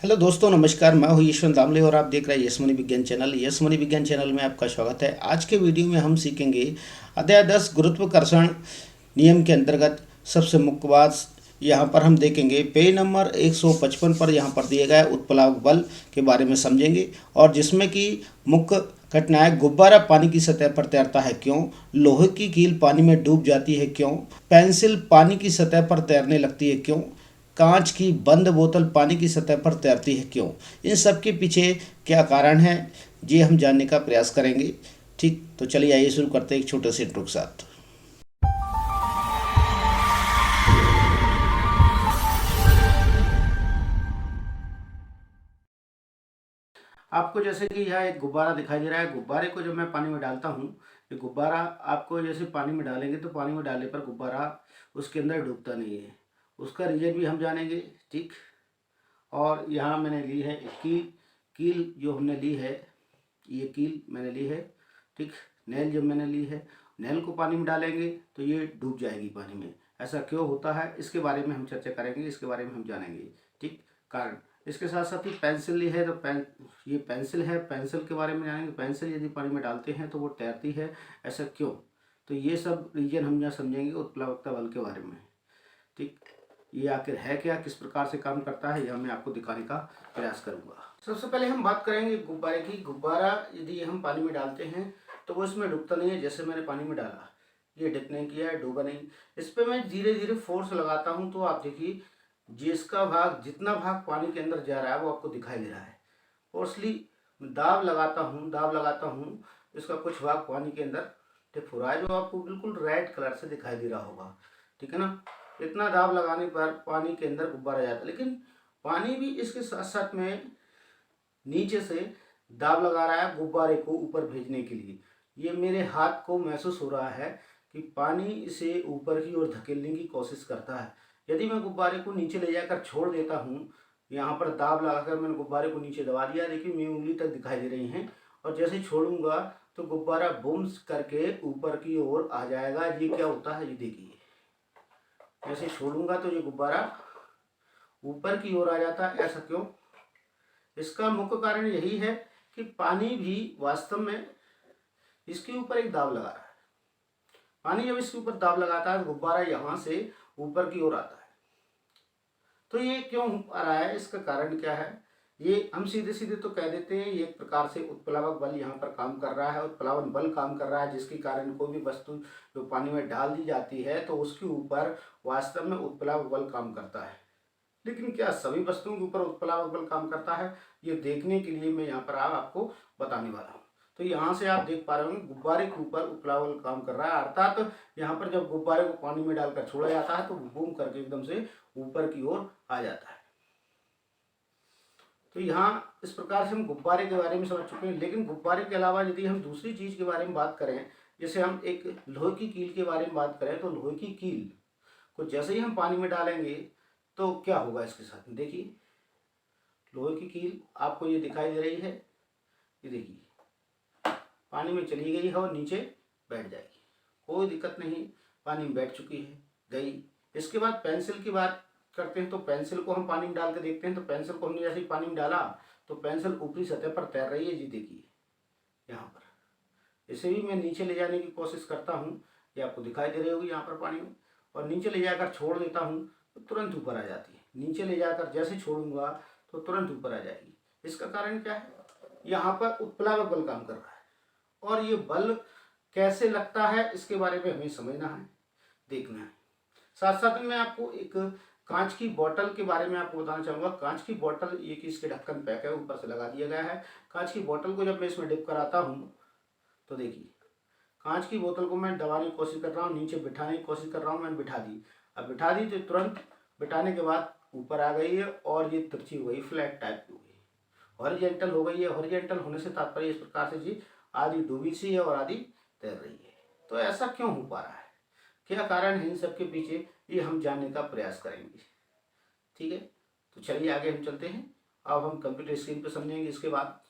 Hello दोस्तों, नमस्कार। मैं हूँ ईश्वर दामले और आप देख रहे हैं यस मनी विज्ञान चैनल। यस मनी विज्ञान चैनल में आपका स्वागत है। आज के वीडियो में हम सीखेंगे अध्याय 10 गुरुत्वाकर्षण नियम के अंतर्गत सबसे मुख्य बात। यहाँ पर हम देखेंगे पेज नंबर 155 पर यहाँ पर दिए गए उत्प्लावक बल के बारे में समझेंगे, और जिसमें कि मुख्य घटना है गुब्बारा पानी की सतह पर तैरता है क्यों, लोहे की कील पानी में डूब जाती है क्यों, पेंसिल पानी की सतह पर तैरने लगती है क्यों, कांच की बंद बोतल पानी की सतह पर तैरती है क्यों। इन सब के पीछे क्या कारण है, ये हम जानने का प्रयास करेंगे। ठीक, तो चलिए आइए शुरू करते हैं एक छोटे से इंट्रो के साथ। आपको जैसे कि यहाँ एक गुब्बारा दिखाई दे रहा है। गुब्बारे को जब मैं पानी में डालता हूँ, ये गुब्बारा आपको जैसे पानी में डालेंगे तो पानी में डालने पर गुब्बारा उसके अंदर डूबता नहीं है। उसका रीजन भी हम जानेंगे। ठीक, और यहाँ मैंने ली है कील। कील जो हमने ली है, ये कील मैंने ली है। ठीक, नेल जब मैंने ली है, नेल को पानी में डालेंगे तो ये डूब जाएगी पानी में। ऐसा क्यों होता है, इसके बारे में हम चर्चा करेंगे, इसके बारे में हम जानेंगे। ठीक, कारण। इसके साथ साथ ही पेंसिल ली है तो ये पेंसिल है, पेंसिल के बारे में जानेंगे। पेंसिल यदि पानी में डालते हैं तो वो तैरती है, ऐसा क्यों। तो ये सब रीजन हम यहाँ समझेंगे उत्प्लावकता बल के बारे में। ठीक, ये आखिर है क्या, किस प्रकार से काम करता है, यह मैं आपको दिखाने का प्रयास करूंगा। सबसे पहले हम बात करेंगे गुब्बारे की। गुब्बारा यदि हम पानी में डालते हैं तो वो इसमें डूबता नहीं है। जैसे मैंने पानी में डाला, ये डिप नहीं किया है, डूबा नहीं। इस पर मैं धीरे धीरे फोर्स लगाता हूँ तो आप देखिए जिसका भाग, जितना भाग पानी के अंदर जा रहा है वो आपको दिखाई दे रहा है। फोर्सली दाब लगाता हूँ, दाब लगाता हूँ, इसका कुछ भाग पानी के अंदर टिप हो रहा है, जो आपको बिल्कुल रेड कलर से दिखाई दे रहा होगा। ठीक है ना। इतना दाब लगाने पर पानी के अंदर गुब्बारा जाता है, लेकिन पानी भी इसके साथ साथ में नीचे से दाब लगा रहा है गुब्बारे को ऊपर भेजने के लिए। ये मेरे हाथ को महसूस हो रहा है कि पानी इसे ऊपर की ओर धकेलने की कोशिश करता है। यदि मैं गुब्बारे को नीचे ले जाकर छोड़ देता हूँ, यहाँ पर दाब लगाकर मैंने गुब्बारे को नीचे दबा दिया, देखिए मेरी उंगली तक दिखाई दे रही हैं, और जैसे छोड़ूंगा तो गुब्बारा बूम्स करके ऊपर की ओर आ जाएगा। ये क्या होता है, ये देखिए, जैसे छोड़ूंगा तो ये गुब्बारा ऊपर की ओर आ जाता है। ऐसा क्यों? इसका मुख्य कारण यही है कि पानी भी वास्तव में इसके ऊपर एक दाब लगा रहा है। पानी जब इसके ऊपर दाब लगाता है तो गुब्बारा यहाँ से ऊपर की ओर आता है। तो ये क्यों आ रहा है, इसका कारण क्या है? ये हम सीधे सीधे तो कह देते हैं ये एक प्रकार से उत्प्लावक बल यहाँ पर काम कर रहा है, उत्प्लावन बल काम कर रहा है, जिसके कारण कोई भी वस्तु जो पानी में डाल दी जाती है तो उसके ऊपर वास्तव में उत्प्लावक बल काम करता है। लेकिन क्या सभी वस्तुओं के ऊपर उत्प्लावक बल काम करता है, ये देखने के लिए मैं यहाँ पर आपको बताने वाला हूँ। तो यहाँ से आप देख पा रहे होंगे गुब्बारे के ऊपर उत्प्लावक बल काम कर रहा है, अर्थात यहाँ पर जब गुब्बारे को पानी में डालकर छोड़ा जाता है तो बूम करके एकदम से ऊपर की ओर आ जाता है। तो यहाँ इस प्रकार से हम गुब्बारे के बारे में समझ चुके हैं। लेकिन गुब्बारे के अलावा यदि हम दूसरी चीज के बारे में बात करें, जैसे हम एक लोहे की कील के बारे में बात करें, तो लोहे की कील को जैसे ही हम पानी में डालेंगे तो क्या होगा इसके साथ में, देखिए लोहे की कील आपको ये दिखाई दे रही है, ये देखिए पानी में चली गई है और नीचे बैठ जाएगी, कोई दिक्कत नहीं, पानी में बैठ चुकी है, गई। इसके बाद पेंसिल की बात करते हैं, तो पेंसिल को हम पानी में डाल के देखते हैं, तो पेंसिल को हमने जैसे ही पानी में डाला तो पेंसिल ऊपरी सतह पर तैर रही है, जी देखिए यहाँ पर। इसे भी मैं नीचे ले जाने की कोशिश करता हूँ, ये आपको दिखाई दे रही होगी यहाँ पर पानी में, और नीचे ले जाकर छोड़ देता हूँ तो तुरंत ऊपर आ जाती है। नीचे ले जाकर जैसे छोड़ूंगा तो तुरंत ऊपर आ जाएगी। इसका कारण क्या है? यहाँ पर उत्प्लावक बल काम कर रहा है, और ये बल कैसे लगता है इसके बारे में हमें समझना है, देखना है। साथ साथ में मैं आपको एक कांच की बोतल के बारे में आपको बताना चाहूंगा। कांच की बोतल, ये कि इसके ढक्कन पैक है, ऊपर से लगा दिया गया है। कांच की बोतल को जब मैं इसमें डिप कराता हूँ तो देखिए कांच की बोतल को मैं दबाने की कोशिश कर रहा हूँ, नीचे बिठाने की कोशिश कर रहा हूँ, मैंने बिठा दी। अब बिठा दी तो तुरंत बिठाने के बाद ऊपर आ गई है, और ये तिरछी हो गई, फ्लैट टाइप की हो गई, हॉरिजेंटल हो गई है। हॉरिजेंटल होने से तात्पर्य इस प्रकार से जी आधी डूबी सी है और आधी तैर रही है। तो ऐसा क्यों हो पा रहा है, क्या कारण है इन सब के पीछे, ये हम जानने का प्रयास करेंगे। ठीक है, तो चलिए आगे हम चलते हैं। अब हम कंप्यूटर स्क्रीन पर समझेंगे इसके बाद।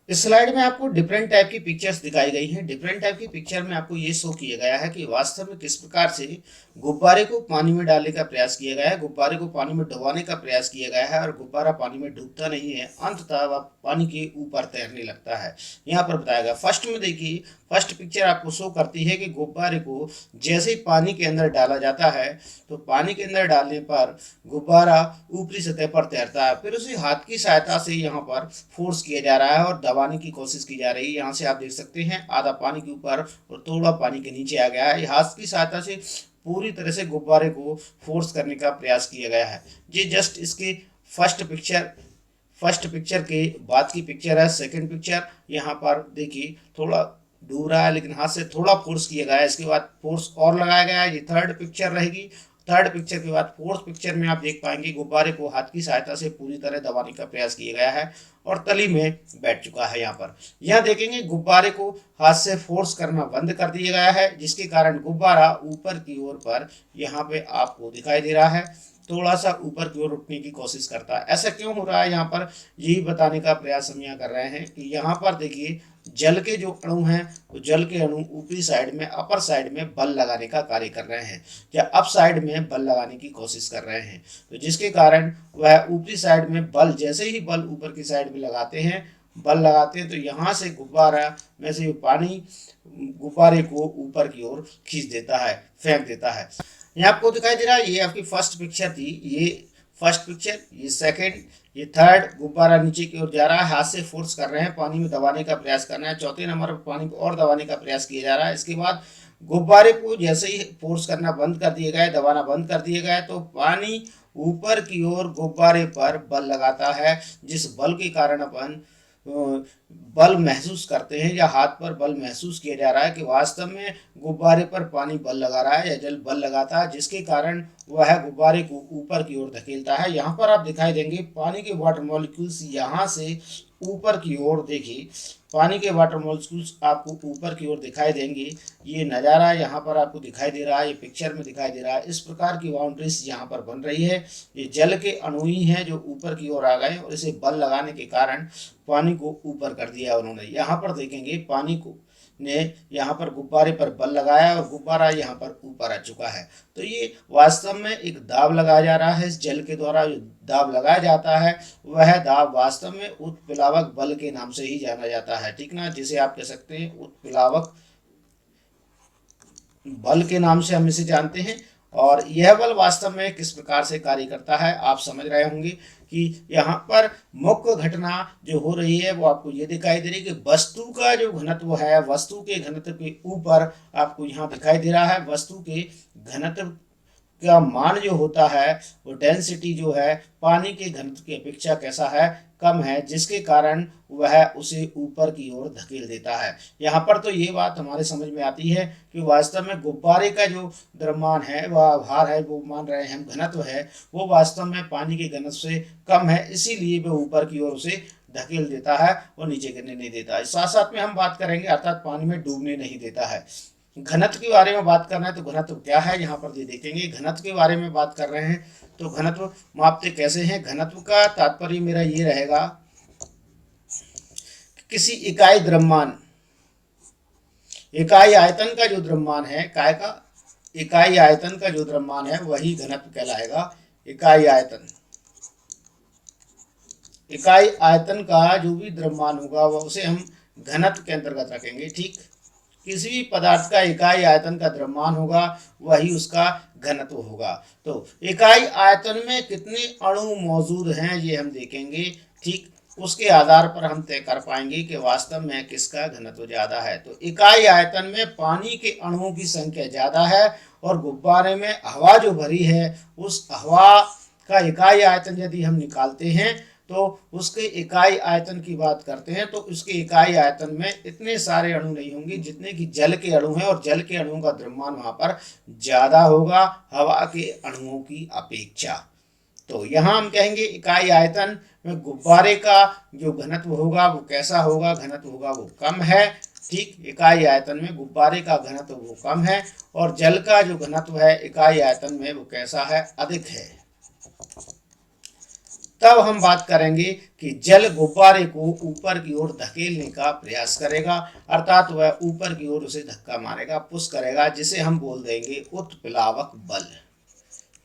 इस स्लाइड में आपको डिफरेंट टाइप की पिक्चर्स दिखाई गई हैं। डिफरेंट टाइप की पिक्चर में आपको ये शो किया गया है कि वास्तव में किस प्रकार से गुब्बारे को पानी में डालने का प्रयास किया गया है, गुब्बारे को पानी में डुबाने का प्रयास किया गया है और गुब्बारा पानी में डूबता नहीं है, अंततः वह पानी के ऊपर तैरने लगता है। यहाँ पर बताया गया फर्स्ट में देखिए, फर्स्ट पिक्चर आपको शो करती है कि गुब्बारे को जैसे ही पानी के अंदर डाला जाता है तो पानी के अंदर डालने पर गुब्बारा ऊपरी सतह पर तैरता है, फिर उसे हाथ की सहायता से यहाँ पर फोर्स किया जा रहा है और दबाने की कोशिश की जा रही है। यहाँ से आप देख सकते हैं आधा पानी के ऊपर और थोड़ा पानी के नीचे आ गया है। हाथ की सहायता से पूरी तरह से गुब्बारे को फोर्स करने का प्रयास किया गया है। ये जस्ट इसके फर्स्ट पिक्चर के बाद की पिक्चर है। सेकंड पिक्चर यहाँ पर देखिए थोड़ा डूब रहा है लेकिन हाथ से थोड़ा फोर्स किया गया है, इसके बाद फोर्स और लगाया गया है। ये थर्ड पिक्चर रहेगी। थर्ड पिक्चर के बाद फोर्थ पिक्चर में आप देख पाएंगे गुब्बारे को हाथ की सहायता से पूरी तरह दबाने का प्रयास किया गया है और तली में बैठ चुका है। यहाँ देखेंगे गुब्बारे को हाथ से फोर्स करना बंद कर दिया गया है, जिसके कारण गुब्बारा ऊपर की ओर पर यहाँ पे आपको दिखाई दे रहा है, थोड़ा सा ऊपर की ओर उठने की कोशिश करता है। ऐसा क्यों हो रहा है, यहाँ पर यही बताने का प्रयास हम यहाँ कर रहे हैं कि यहाँ पर देखिए जल के जो अणु हैं तो जल के अणु ऊपरी साइड में, अपर साइड में बल लगाने का कार्य कर रहे हैं या अप साइड में बल लगाने की कोशिश कर रहे हैं, तो जिसके कारण वह ऊपरी साइड में बल, जैसे ही बल ऊपर की साइड में लगाते हैं तो यहाँ से गुब्बारा में से पानी गुब्बारे को ऊपर की ओर खींच देता है, फेंक देता है। यहाँ आपको दिखाई दे रहा है, ये आपकी फर्स्ट पिक्चर थी, ये फर्स्ट पिक्चर, ये सेकंड, ये थर्ड। गुब्बारा नीचे की ओर जा रहा है, हाथ से फोर्स कर रहे हैं, पानी में दबाने का प्रयास कर रहे हैं। चौथे नंबर पर पानी को और दबाने का प्रयास किया जा रहा है। इसके बाद गुब्बारे को जैसे ही फोर्स करना बंद कर दिया गया, दबाना बंद कर दिया गया, तो पानी ऊपर की ओर गुब्बारे पर बल लगाता है, जिस बल के कारण अपन बल महसूस करते हैं या हाथ पर बल महसूस किया जा रहा है कि वास्तव में गुब्बारे पर पानी बल लगा रहा है या जल बल लगाता है, जिसके कारण वह गुब्बारे को ऊपर की ओर धकेलता है। यहाँ पर आप दिखाई देंगे पानी के वाटर मॉलिक्यूल्स यहाँ से ऊपर की ओर, देखिए पानी के वाटर मॉलिक्यूल्स आपको ऊपर की ओर दिखाई देंगे। ये नज़ारा यहाँ पर आपको दिखाई दे रहा है, ये पिक्चर में दिखाई दे रहा है। इस प्रकार की बाउंड्रीज यहाँ पर बन रही है। ये जल के अणु ही हैं जो ऊपर की ओर आ गए और इसे बल लगाने के कारण पानी को ऊपर कर दिया उन्होंने। यहाँ पर देखेंगे पानी को ने यहाँ पर गुब्बारे पर बल लगाया और गुब्बारा यहाँ पर ऊपर आ चुका है। तो ये वास्तव में एक दाब लगाया जा रहा है। इस जल के द्वारा जो दाब लगाया जाता है वह दाब वास्तव में उत्प्लावक बल के नाम से ही जाना जाता है, ठीक ना, जिसे आप कह सकते हैं उत्प्लावक बल के नाम से हम इसे जानते हैं। और यह बल वास्तव में किस प्रकार से कार्य करता है आप समझ रहे होंगे कि यहाँ पर मुख्य घटना जो हो रही है वो आपको ये दिखाई दे रही है कि वस्तु का जो घनत्व है, वस्तु के घनत्व के ऊपर आपको यहाँ दिखाई दे रहा है वस्तु के घनत्व का मान जो होता है वो डेंसिटी जो है पानी के घनत्व की अपेक्षा कैसा है, कम है, जिसके कारण वह उसे ऊपर की ओर धकेल देता है। यहाँ पर तो ये बात हमारे समझ में आती है कि वास्तव में गुब्बारे का जो द्रव्यमान है वह भार है, वो मान रहे हैं हम घनत्व है, वो वास्तव में पानी के घनत्व से कम है, इसीलिए वह ऊपर की ओर उसे धकेल देता है और नीचे गिरने नहीं देता है। साथ साथ में हम बात करेंगे अर्थात पानी में डूबने नहीं देता है। घनत्व के बारे में बात करना है तो घनत्व क्या है यहाँ पर ये देखेंगे। घनत्व के बारे में बात कर रहे हैं तो घनत्व मापते कैसे हैं। घनत्व का तात्पर्य मेरा ये रहेगा किसी इकाई द्रव्यमान, इकाई आयतन का जो द्रव्यमान है, काय का इकाई आयतन का जो द्रव्यमान है वही घनत्व कहलाएगा। इकाई आयतन, इकाई आयतन का जो भी द्रव्यमान होगा वह उसे हम घनत्व के अंतर्गत रखेंगे, ठीक। किसी भी पदार्थ का इकाई आयतन का द्रव्यमान होगा वही उसका घनत्व होगा। तो इकाई आयतन में कितने अणु मौजूद हैं ये हम देखेंगे, ठीक। उसके आधार पर हम तय कर पाएंगे कि वास्तव में किसका घनत्व ज़्यादा है। तो इकाई आयतन में पानी के अणुओं की संख्या ज़्यादा है और गुब्बारे में हवा जो भरी है उस हवा का इकाई आयतन यदि हम निकालते हैं तो उसके इकाई आयतन की बात करते हैं तो उसके इकाई आयतन में इतने सारे अणु नहीं होंगे जितने कि जल के अणु हैं, और जल के अणुओं का द्रव्यमान वहाँ पर ज़्यादा होगा हवा के अणुओं की अपेक्षा। तो यहाँ हम कहेंगे इकाई आयतन में गुब्बारे का जो घनत्व होगा वो कैसा होगा, घनत्व होगा वो कम है, ठीक। इकाई आयतन में गुब्बारे का घनत्व वो कम है और जल का जो घनत्व है इकाई आयतन में वो कैसा है, अधिक है। तब हम बात करेंगे कि जल गुब्बारे को ऊपर की ओर धकेलने का प्रयास करेगा, अर्थात वह ऊपर की ओर उसे धक्का मारेगा, पुश करेगा, जिसे हम बोल देंगे उत्प्लावक बल,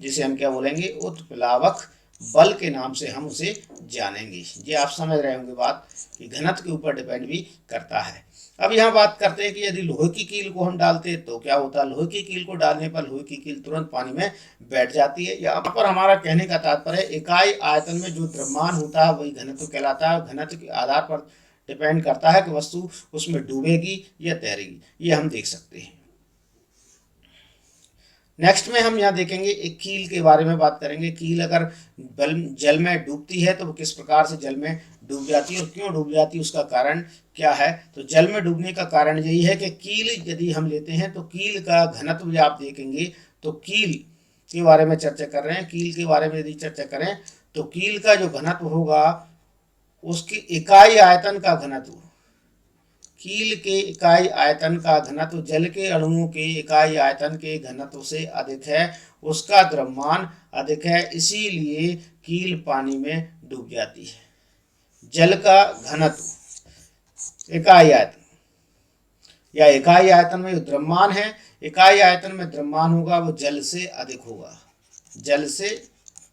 जिसे हम क्या बोलेंगे, उत्प्लावक बल के नाम से हम उसे जानेंगे। ये आप समझ रहे होंगे बात कि घनत्व के ऊपर डिपेंड भी करता है। अब यहाँ बात करते हैं कि यदि लोहे की कील को हम डालते हैं तो क्या होता है। लोहे की कील को डालने पर लोहे की कील तुरंत पानी में बैठ जाती है। यहाँ पर हमारा कहने का तात्पर्य इकाई आयतन में जो द्रव्यमान होता है वही घनत्व कहलाता है। घनत्व के आधार पर डिपेंड करता है कि वस्तु उसमें डूबेगी या तैरेगी, ये हम देख सकते हैं। नेक्स्ट में हम यहाँ देखेंगे एक कील के बारे में बात करेंगे। कील अगर जल में डूबती है तो वो किस प्रकार से जल में डूब जाती है और क्यों डूब जाती है, उसका कारण क्या है। तो जल में डूबने का कारण यही है कि कील यदि हम लेते हैं तो कील का घनत्व भी आप देखेंगे तो कील के बारे में चर्चा कर रहे हैं। कील के बारे में यदि चर्चा करें तो कील का जो घनत्व होगा उसकी इकाई आयतन का घनत्व, कील के इकाई आयतन का घनत्व जल के अणुओं के इकाई आयतन के घनत्व से अधिक है, उसका द्रव्यमान अधिक है, इसीलिए कील पानी में डूब जाती है। जल का घनत्व इकाई आयतन या इकाई आयतन में द्रव्यमान है, इकाई आयतन में द्रव्यमान होगा वो जल से अधिक होगा। जल से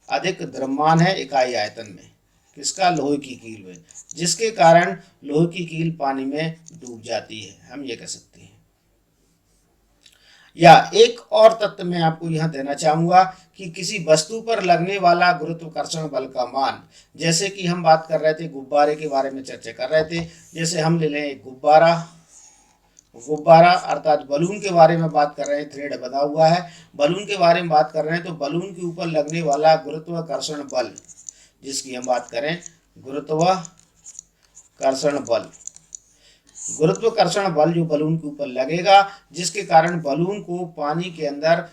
अधिक द्रव्यमान है इकाई आयतन में, किसका, लोहे की कील में, जिसके कारण लोहे की कील पानी में डूब जाती है, हम ये कह सकते हैं। या एक और तथ्य मैं आपको यहाँ देना चाहूंगा कि किसी वस्तु पर लगने वाला गुरुत्वाकर्षण बल का मान, जैसे कि हम बात कर रहे थे गुब्बारे के बारे में चर्चा कर रहे थे, जैसे हम ले लें एक गुब्बारा अर्थात बलून के बारे में बात कर रहे हैं, थ्रेड बना हुआ है, बलून के बारे में बात कर रहे हैं, तो बलून के ऊपर लगने वाला गुरुत्वाकर्षण बल, जिसकी हम बात करें गुरुत्वाकर्षण बल, गुरुत्वाकर्षण बल जो बलून के ऊपर लगेगा, जिसके कारण बलून को पानी के अंदर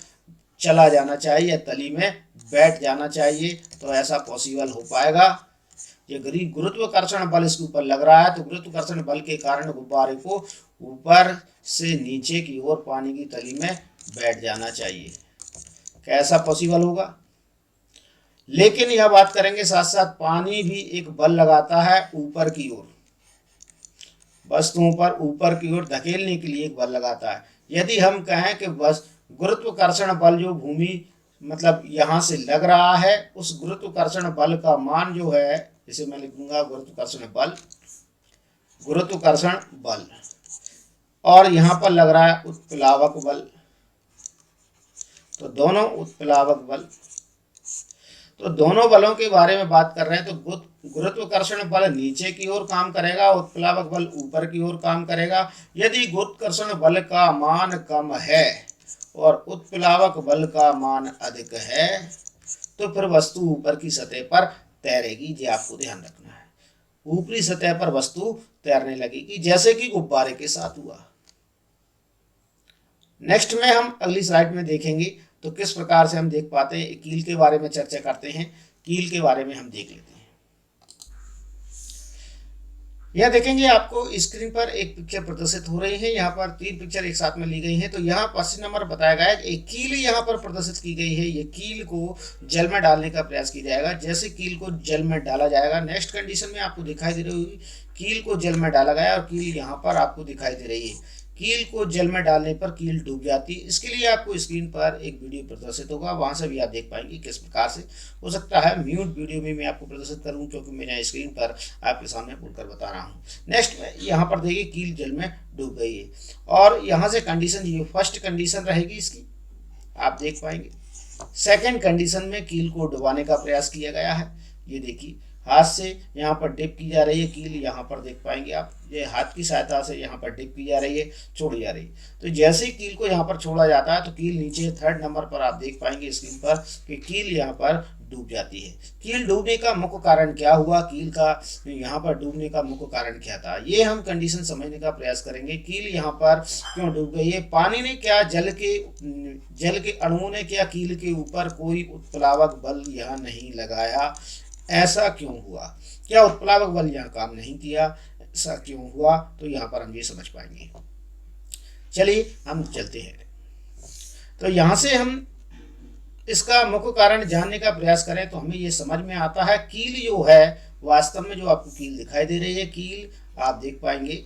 चला जाना चाहिए या तली में बैठ जाना चाहिए, तो ऐसा पॉसिबल हो पाएगा। ये गुरुत्वाकर्षण बल इसके ऊपर लग रहा है, तो गुरुत्वाकर्षण बल के कारण गुब्बारे को ऊपर से नीचे की ओर पानी की तली में बैठ जाना चाहिए। कैसा पॉसिबल होगा। लेकिन यह बात करेंगे साथ साथ पानी भी एक बल लगाता है ऊपर की ओर, वस्तुओं पर ऊपर की ओर धकेलने के लिए एक बल लगाता है। यदि हम कहें कि बस गुरुत्वाकर्षण बल जो भूमि मतलब यहाँ से लग रहा है, उस गुरुत्वाकर्षण बल का मान जो है, इसे मैं लिखूंगा गुरुत्वाकर्षण बल, और यहाँ पर लग रहा है उत्प्लावक बल, तो दोनों उत्प्लावक बल, तो दोनों बलों के बारे में बात कर रहे हैं। तो गुरुत्वाकर्षण बल नीचे की ओर काम करेगा, उत्प्लावक बल ऊपर की ओर काम करेगा। यदि गुरुत्वाकर्षण बल का मान कम है और उत्प्लावक बल का मान अधिक है तो फिर वस्तु ऊपर की सतह पर तैरेगी। ये आपको ध्यान रखना है, ऊपरी सतह पर वस्तु तैरने लगेगी, जैसे कि गुब्बारे के साथ हुआ। नेक्स्ट में हम अगली स्लाइड में देखेंगे तो किस प्रकार से हम देख पाते हैं। कील के बारे में चर्चा करते हैं, कील के बारे में हम देख लेते हैं। यह देखेंगे आपको स्क्रीन पर एक पिक्चर प्रदर्शित हो रही है। यहाँ पर 3 पिक्चर एक साथ में ली गई हैं। तो यहाँ 25 नंबर बताया गया है, एक कील यहाँ पर प्रदर्शित की गई है। ये कील को जल में डालने का प्रयास किया जाएगा। जैसे कील को जल में डाला जाएगा, नेक्स्ट कंडीशन में आपको दिखाई दे रही होगी, कील को जल में डाला गया और कील यहाँ पर आपको दिखाई दे रही है। कील को जल में डालने पर कील डूब जाती है। इसके लिए आपको स्क्रीन पर एक वीडियो प्रदर्शित होगा, वहां से भी आप देख पाएंगे किस प्रकार से। हो सकता है म्यूट वीडियो में मैं आपको प्रदर्शित करूं, क्योंकि मैं स्क्रीन पर आपके सामने बोलकर बता रहा हूं। नेक्स्ट में यहाँ पर देखिए कील जल में डूब गई है, और यहाँ से कंडीशन, ये फर्स्ट कंडीशन रहेगी इसकी, आप देख पाएंगे। सेकेंड कंडीशन में कील को डुबाने का प्रयास किया गया है। ये देखिए हाथ से यहाँ पर डिप की जा रही है कील, यहाँ पर देख पाएंगे आप, ये हाथ की सहायता से यहाँ पर डिप की जा रही है, छोड़ी जा रही है। तो जैसे ही कील को यहाँ पर छोड़ा जाता है तो कील नीचे 3rd नंबर पर आप देख पाएंगे स्क्रीन पर कि कील यहाँ पर डूब जाती है। कील डूबने का मुख्य कारण क्या हुआ, कील का यहाँ पर डूबने का मुख्य कारण क्या था, ये हम कंडीशन समझने का प्रयास करेंगे। कील यहाँ पर क्यों डूब गई है, पानी ने क्या, जल के अणुओं ने क्या कील के ऊपर कोई उत्प्लावक बल यहाँ नहीं लगाया, ऐसा क्यों हुआ, क्या उत्प्लावक बल यहाँ काम नहीं किया, ऐसा क्यों हुआ, तो यहाँ पर हम ये समझ पाएंगे। चलिए हम चलते हैं। तो यहाँ से हम इसका मुख्य कारण जानने का प्रयास करें तो हमें ये समझ में आता है। कील जो है वास्तव में, जो आपको कील दिखाई दे रही है, कील आप देख पाएंगे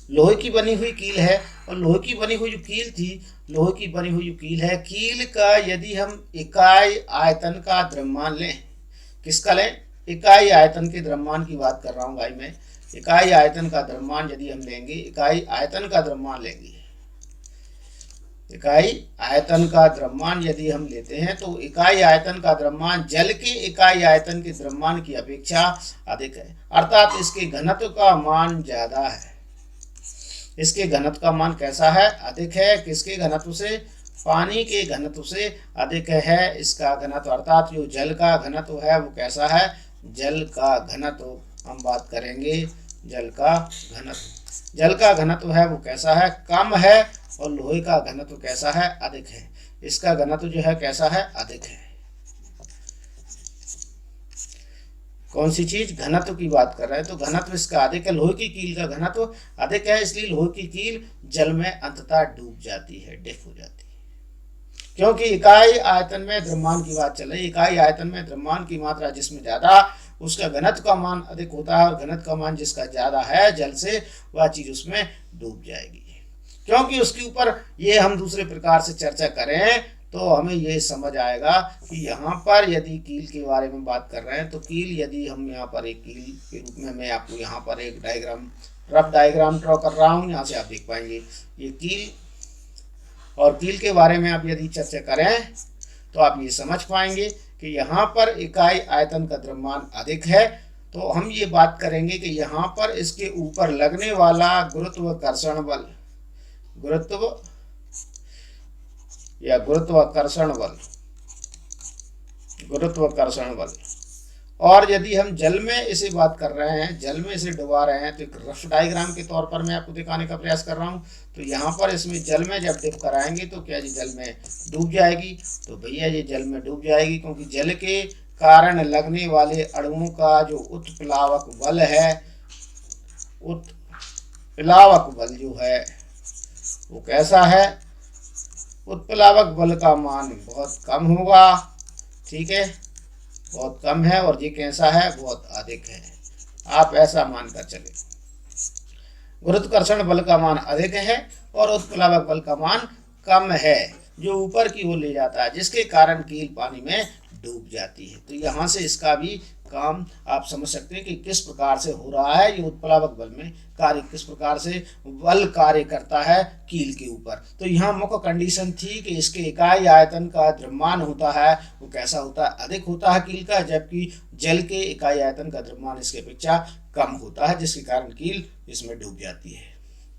लोहे की बनी हुई कील है। और लोहे की बनी हुई जो कील थी, लोहे की बनी हुई जो कील है, कील का यदि हम इकाई आयतन का द्रव्यमान लें, किसका लें? इकाई आयतन के द्रव्यमान की बात कर रहा हूं भाई मैं। इकाई आयतन का द्रव्यमान यदि हम लेंगे, इकाई आयतन का द्रव्यमान लेंगे, इकाई आयतन का द्रव्यमान यदि हम लेते हैं तो इकाई आयतन का द्रव्यमान जल के इकाई आयतन के द्रव्यमान की अपेक्षा अधिक है, अर्थात इसके घनत्व का मान ज्यादा है। इसके घनत्व का मान कैसा है? अधिक है। किसके घनत्व से? पानी के घनत्व से अधिक है इसका घनत्व, अर्थात जो जल का घनत्व है वो कैसा है? जल का घनत्व हम बात करेंगे, जल का घनत्व, जल का घनत्व है वो कैसा है? कम है। और लोहे का घनत्व कैसा है? अधिक है। इसका घनत्व जो है कैसा है? अधिक है। कौन सी चीज? घनत्व की बात कर रहे हैं, तो घनत्व इसका अधिक है। लोहे की कील का घनत्व अधिक है, इसलिए लोहे की कील जल में अंततः डूब जाती है, डिप हो जाती है। क्योंकि इकाई आयतन में द्रव्यमान की बात चल रही है, इकाई आयतन में द्रव्यमान की मात्रा जिसमें ज्यादा, उसका घनत्व का मान अधिक होता है, और घनत्व का मान जिसका ज्यादा है जल से, वह चीज उसमें डूब जाएगी। क्योंकि उसके ऊपर ये हम दूसरे प्रकार से चर्चा करें तो हमें ये समझ आएगा कि यहाँ पर यदि कील के बारे में बात कर रहे हैं, तो कील यदि हम यहाँ पर एक कील के रूप में, मैं आपको यहाँ पर एक डायग्राम, रफ डायग्राम ड्रॉ कर रहा हूँ, यहाँ से आप देख पाएंगे ये कील। और कील के बारे में आप यदि चर्चा करें तो आप ये समझ पाएंगे कि यहाँ पर इकाई आयतन का द्रव्यमान अधिक है, तो हम ये बात करेंगे कि यहाँ पर इसके ऊपर लगने वाला गुरुत्वाकर्षण बल, गुरुत्व या गुरुत्वाकर्षण बल, गुरुत्वाकर्षण बल। और यदि हम जल में इसे बात कर रहे हैं, जल में इसे डुबा रहे हैं, तो एक रफ डायग्राम के तौर पर मैं आपको दिखाने का प्रयास कर रहा हूं। तो यहाँ पर इसमें जल में जब डिप कराएंगे तो क्या जी जल में डूब जाएगी? तो भैया ये जल में डूब जाएगी, क्योंकि जल के कारण लगने वाले अणुओं का जो उत्प्लावक बल है, उत्प्लावक बल जो है वो कैसा है? उत्प्लावक बल का मान बहुत कम होगा, ठीक है, बहुत कम है। और ये कैसा है? बहुत अधिक है। आप ऐसा मानकर चले, गुरुत्वाकर्षण बल का मान अधिक है और उत्प्लावक बल का मान कम है, जो ऊपर की ओर ले जाता है, जिसके कारण कील पानी में डूब जाती है। तो यहाँ से इसका भी काम आप समझ सकते हैं कि किस प्रकार से हो रहा है, ये उत्प्लावक बल में कार्य, किस प्रकार से बल कार्य करता है कील के ऊपर। तो यहाँ मुख्य कंडीशन थी कि इसके इकाई आयतन का द्रव्यमान होता है वो कैसा होता है? अधिक होता है कील का, जबकि जल के इकाई आयतन का द्रव्यमान इसके अपेक्षा कम होता है, जिसके कारण कील इसमें डूब जाती है।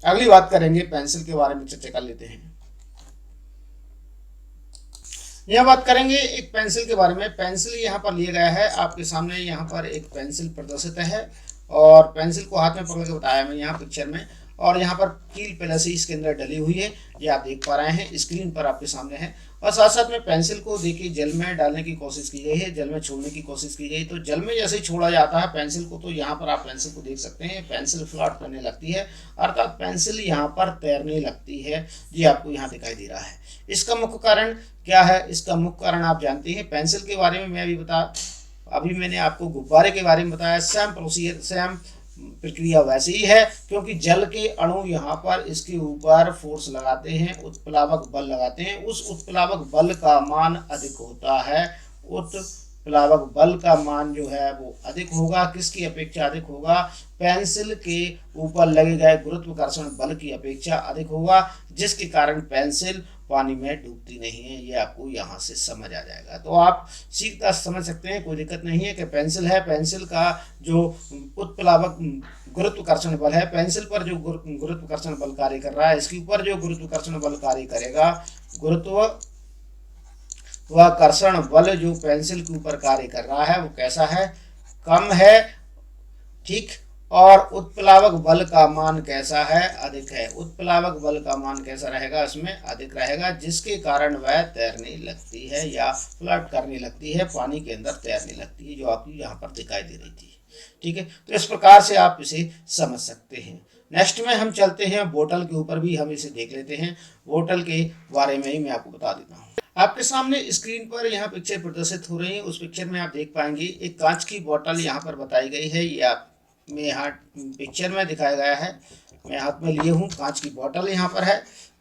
अगली बात करेंगे, पेंसिल के बारे में चर्चा कर लेते हैं। यह बात करेंगे एक पेंसिल के बारे में। पेंसिल यहाँ पर लिया गया है आपके सामने, यहाँ पर एक पेंसिल प्रदर्शित है और पेंसिल को हाथ में पकड़ के बताया मैं यहाँ पिक्चर में। और यहाँ पर कील पहले से इसके अंदर डली हुई है, ये आप देख पा रहे हैं, स्क्रीन पर आपके सामने है। और साथ साथ में पेंसिल को देखिए जल में डालने की कोशिश की गई है, जल में छोड़ने की कोशिश की गई। तो जल में जैसे ही छोड़ा जाता है पेंसिल को, तो यहाँ पर आप पेंसिल को देख सकते हैं, पेंसिल फ्लॉट करने लगती है, अर्थात पेंसिल यहाँ पर तैरने लगती है। ये आपको यहाँ दिखाई दे रहा है। इसका मुख्य कारण क्या है? इसका मुख्य कारण आप जानते हैं। पेंसिल के बारे में मैं अभी मैंने आपको गुब्बारे के बारे में बताया, सेम प्रोसीजर, सेम प्रक्रिया वैसे ही है, क्योंकि जल के अणु यहाँ पर इसके ऊपर फोर्स लगाते हैं, उत्प्लावक बल लगाते हैं। उस उत्प्लावक बल का मान अधिक होता है, उत्प्लावक बल का मान जो है वो अधिक होगा। किसकी अपेक्षा अधिक होगा? पेंसिल के ऊपर लगे गए गुरुत्वाकर्षण बल की अपेक्षा अधिक होगा, जिसके कारण पेंसिल पानी में डूबती नहीं है। ये आपको यहाँ से समझ आ जाएगा, तो आप सीधा समझ सकते हैं, कोई दिक्कत नहीं है कि पेंसिल है, पेंसिल का जो उत्प्लावक गुरुत्वाकर्षण बल है, पेंसिल पर जो गुरुत्वाकर्षण बल कार्य कर रहा है, इसके ऊपर जो गुरुत्वाकर्षण बल कार्य करेगा, गुरुत्वाकर्षण बल जो पेंसिल के ऊपर कार्य कर रहा है वो कैसा है? कम है, ठीक। और उत्प्लावक बल का मान कैसा है? अधिक है। उत्प्लावक बल का मान कैसा रहेगा? इसमें अधिक रहेगा, जिसके कारण वह तैरने लगती है या फ्लट करने लगती है, पानी के अंदर तैरने लगती है, जो आपको यहाँ पर दिखाई दे रही थी, ठीक है। तो इस प्रकार से आप इसे समझ सकते हैं। नेक्स्ट में हम चलते हैं बोतल के ऊपर, भी हम इसे देख लेते हैं। बोतल के बारे में ही मैं आपको बता देता हूँ। आपके सामने स्क्रीन पर यहाँ पिक्चर प्रदर्शित हो रही है। उस पिक्चर में आप देख पाएंगे एक कांच की बोतल यहाँ पर बताई गई है। ये आप में यहाँ पिक्चर में दिखाया गया है, मैं हाथ में लिए हूँ। कांच की बोतल यहाँ पर है।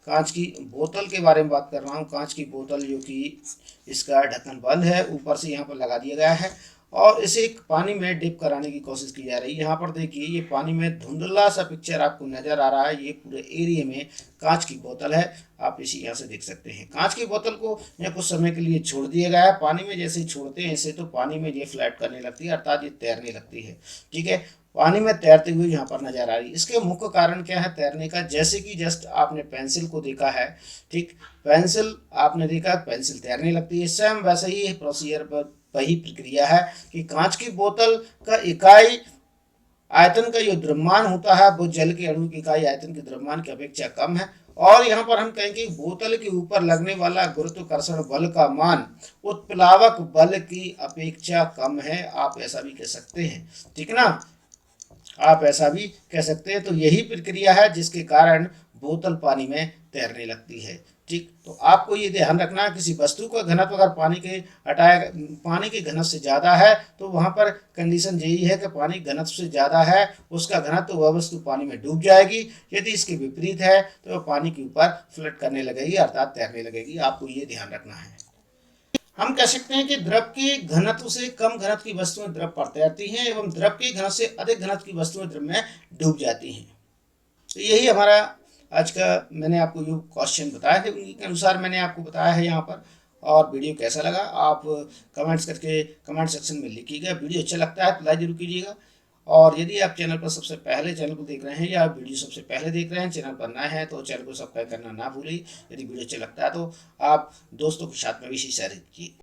कांच की बोतल के बारे में बात कर रहा हूँ। कांच की बोतल जो कि इसका ढक्कन बंद है, ऊपर से यहाँ पर लगा दिया गया है और इसे पानी में डिप कराने की कोशिश की जा रही है। यहाँ पर देखिए ये पानी में धुंधला सा पिक्चर आपको नजर आ रहा है। ये पूरे एरिया में कांच की बोतल है, आप इसी यहाँ से देख सकते हैं। कांच की बोतल को यहाँ कुछ समय के लिए छोड़ दिया गया है। पानी में जैसे ही छोड़ते हैं इसे तो पानी में ये फ्लैट करने लगती है, अर्थात ये तैरने लगती है। ठीक है, पानी में तैरते हुए यहाँ पर नजर आ रही है। इसके मुख्य कारण क्या है तैरने का? जैसे कि जस्ट आपने पेंसिल को देखा है, ठीक, पेंसिल आपने देखा, पेंसिल तैरने लगती है। सेम वैसे ही प्रोसीजर पर वही प्रक्रिया है कि कांच की बोतल का इकाई आयतन का जो द्रव्यमान होता है वो जल के अणु की इकाई आयतन के द्रव्यमान की अपेक्षा कम है। और यहाँ पर हम कहेंगे बोतल के ऊपर लगने वाला गुरुत्वाकर्षण बल का मान उत्प्लावक बल की अपेक्षा कम है, आप ऐसा भी कह सकते हैं। ठीक ना, आप ऐसा भी कह सकते हैं। तो यही प्रक्रिया है जिसके कारण बोतल पानी में तैरने लगती है। ठीक, तो आपको ये ध्यान रखना, किसी वस्तु का घनत्व अगर पानी के घनत्व से ज़्यादा है तो वहाँ पर कंडीशन यही है कि पानी घनत्व से ज़्यादा है, उसका घनत्व, वह वस्तु पानी में डूब जाएगी। यदि इसके विपरीत है तो वह पानी के ऊपर फ्लट करने लगेगी, अर्थात तैरने लगेगी। आपको ये ध्यान रखना है। हम कह सकते हैं कि द्रव के घनत्व से कम घनत्व की वस्तुएं द्रव पर तैरती हैं एवं द्रव के घनत्व से अधिक घनत्व की वस्तुएं द्रव में डूब जाती हैं। तो यही हमारा आज का मैंने आपको जो क्वेश्चन बताए थे उनके अनुसार मैंने आपको बताया है यहाँ पर। और वीडियो कैसा लगा आप कमेंट्स करके कमेंट सेक्शन में लिखिएगा। वीडियो अच्छा लगता है तो लाइक जरूर कीजिएगा। और यदि आप चैनल पर सबसे पहले चैनल को देख रहे हैं या वीडियो सबसे पहले देख रहे हैं, चैनल पर नए हैं तो चैनल को सब्सक्राइब करना ना भूलिए। यदि वीडियो अच्छा लगता है तो आप दोस्तों के साथ में भी शेयर कीजिए।